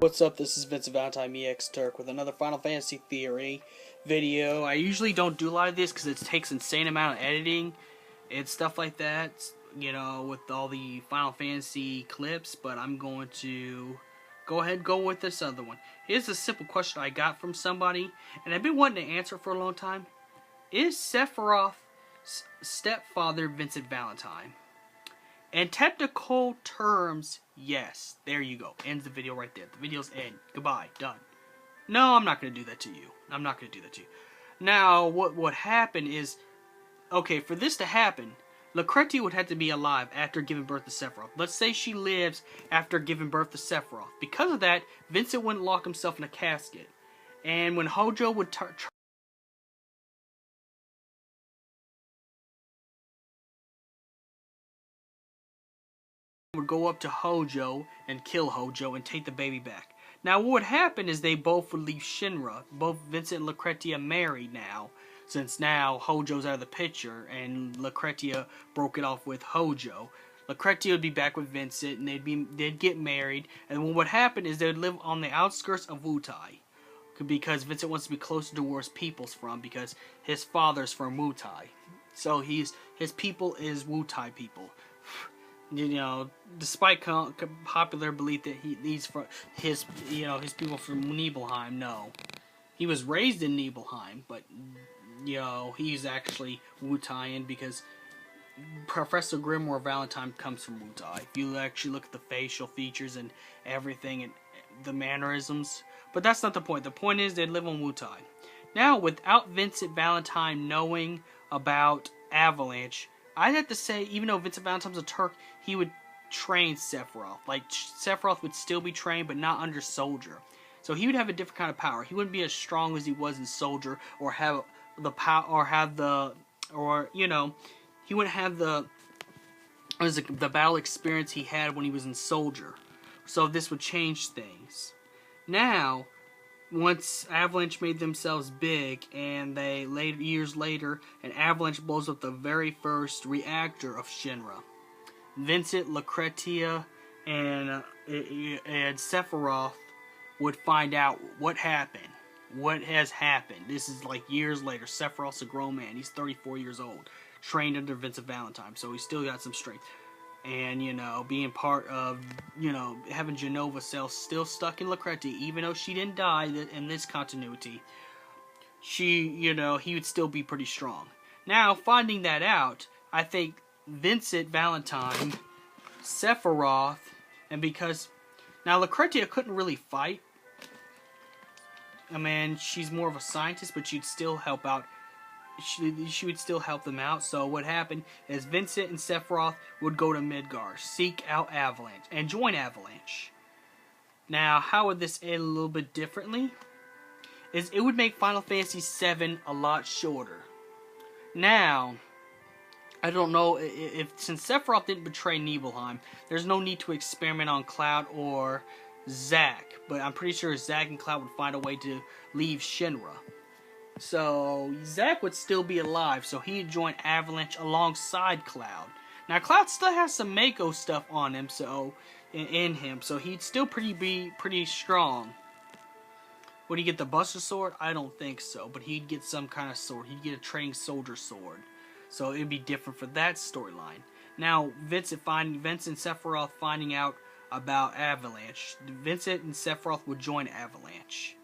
What's up, this is Vincent Valentine EX Turk with another Final Fantasy Theory video. I usually don't do a lot of this because it takes insane amount of editing and stuff like that, you know, with all the Final Fantasy clips, but I'm going to go ahead and go with this other one. Here's a simple question I got from somebody, and I've been wanting to answer for a long time. Is Sephiroth's stepfather Vincent Valentine? In technical terms, yes. There you go. Ends the video right there. The video's end. Goodbye. Done. No, I'm not going to do that to you. I'm not going to do that to you. Now, what happened is, okay, for this to happen, Lucrecia would have to be alive after giving birth to Sephiroth. Let's say she lives after giving birth to Sephiroth. Because of that, Vincent wouldn't lock himself in a casket. And when Hojo would go up to Hojo and kill Hojo and take the baby back. Now what would happen is they both would leave Shinra. Both Vincent and Lucrecia married now, since now Hojo's out of the picture and Lucrecia broke it off with Hojo. Lucrecia would be back with Vincent and they'd get married, and what would happen is they would live on the outskirts of Wutai, because Vincent wants to be closer to where his people's from, because his father's from Wutai. So his people is Wutai people. You know, despite popular belief that he's from his people from Nibelheim, no, he was raised in Nibelheim, but you know he's actually Wutaian because Professor Grimoire Valentine comes from Wutai. If you actually look at the facial features and everything and the mannerisms, but that's not the point. The point is they live on Wutai. Now, without Vincent Valentine knowing about Avalanche, I'd have to say, even though Vincent Valentine's a Turk, he would train Sephiroth. Like, Sephiroth would still be trained, but not under Soldier. So he would have a different kind of power. He wouldn't be as strong as he was in Soldier, or have the power, or you know, he wouldn't have the battle experience he had when he was in Soldier. So this would change things. Now, once Avalanche made themselves big, and years later, an Avalanche blows up the very first reactor of Shinra. Vincent, Lucrecia, and Sephiroth would find out what happened. What has happened. This is like years later. Sephiroth's a grown man. He's 34 years old. Trained under Vincent Valentine, so he's still got some strength. And, you know, being part of, you know, having Genova cells still stuck in Lucrecia, even though she didn't die in this continuity, he would still be pretty strong. Now, finding that out, I think Vincent Valentine, Sephiroth, and because, now Lucrecia couldn't really fight. I mean, she's more of a scientist, but she'd still help out. She would still help them out. So what happened is Vincent and Sephiroth would go to Midgar, seek out Avalanche, and join Avalanche. Now, how would this end a little bit differently? Is it would make Final Fantasy VII a lot shorter. Now, I don't know if since Sephiroth didn't betray Nibelheim, there's no need to experiment on Cloud or Zack, but I'm pretty sure Zack and Cloud would find a way to leave Shinra. So, Zack would still be alive, so he'd join Avalanche alongside Cloud. Now, Cloud still has some Mako stuff on him, so he'd still be pretty strong. Would he get the Buster Sword? I don't think so, but he'd get some kind of sword. He'd get a trained soldier sword. So, it'd be different for that storyline. Now, Vincent and Sephiroth finding out about Avalanche. Vincent and Sephiroth would join Avalanche.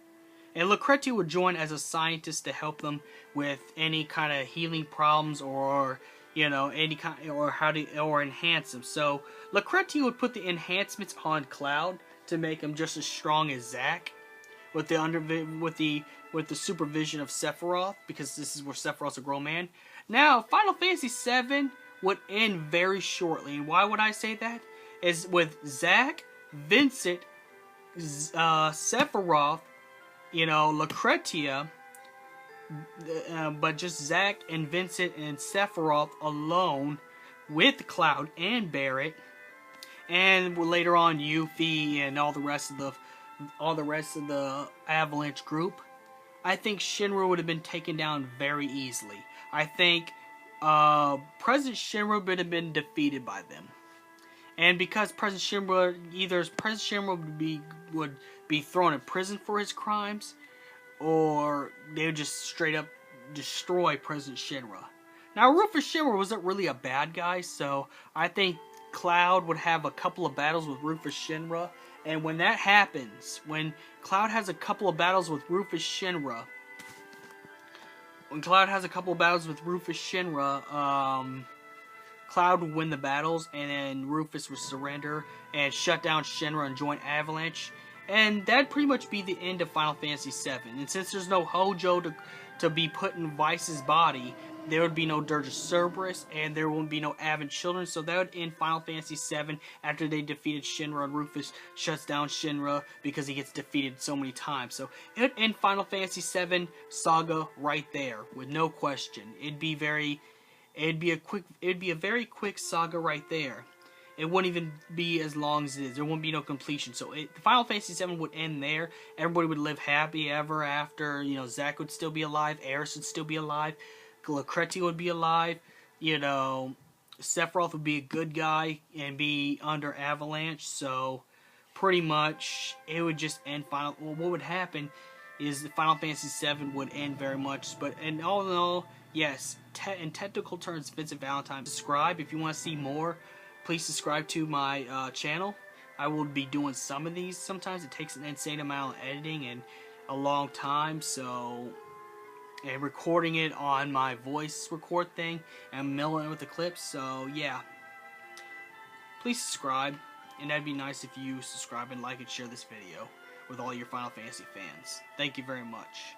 And Lucrecia would join as a scientist to help them with any kind of healing problems, or you know, any kind, or enhance them. So Lucrecia would put the enhancements on Cloud to make him just as strong as Zack, with the supervision of Sephiroth, because this is where Sephiroth's a grown man. Now, Final Fantasy VII would end very shortly, and why would I say that? Is with Zack, Vincent, Sephiroth, you know, Lucrecia, but just Zack and Vincent and Sephiroth alone, with Cloud and Barret, and later on Yuffie and all the rest of the Avalanche group. I think Shinra would have been taken down very easily. I think President Shinra would have been defeated by them. And because President Shinra, either President Shinra would be thrown in prison for his crimes, or they would just straight up destroy President Shinra. Now, Rufus Shinra wasn't really a bad guy, so I think Cloud would have a couple of battles with Rufus Shinra, and when that happens, when Cloud has a couple of battles with Rufus Shinra, Cloud would win the battles, and then Rufus would surrender and shut down Shinra and join Avalanche. And that'd pretty much be the end of Final Fantasy VII. And since there's no Hojo to be put in Vice's body, there would be no Dirge of Cerberus, and there wouldn't be no Avon children. So that would end Final Fantasy VII after they defeated Shinra, and Rufus shuts down Shinra because he gets defeated so many times. So it would end Final Fantasy VII saga right there, with no question. It'd be a very quick saga right there. It wouldn't even be as long as it is. There wouldn't be no completion. So Final Fantasy VII would end there. Everybody would live happy ever after. You know, Zack would still be alive. Aeris would still be alive. Lucrecia would be alive. You know, Sephiroth would be a good guy and be under Avalanche. So pretty much it would just end Final. Well, what would happen is the Final Fantasy VII would end very much. But in all in all, yes, in technical terms, Vincent Valentine. Subscribe if you want to see more. Please subscribe to my channel. I will be doing some of these. Sometimes it takes an insane amount of editing and a long time, and recording it on my voice record thing and milling it with the clips. So yeah, please subscribe, and that'd be nice if you subscribe and like and share this video with all your Final Fantasy fans. Thank you very much.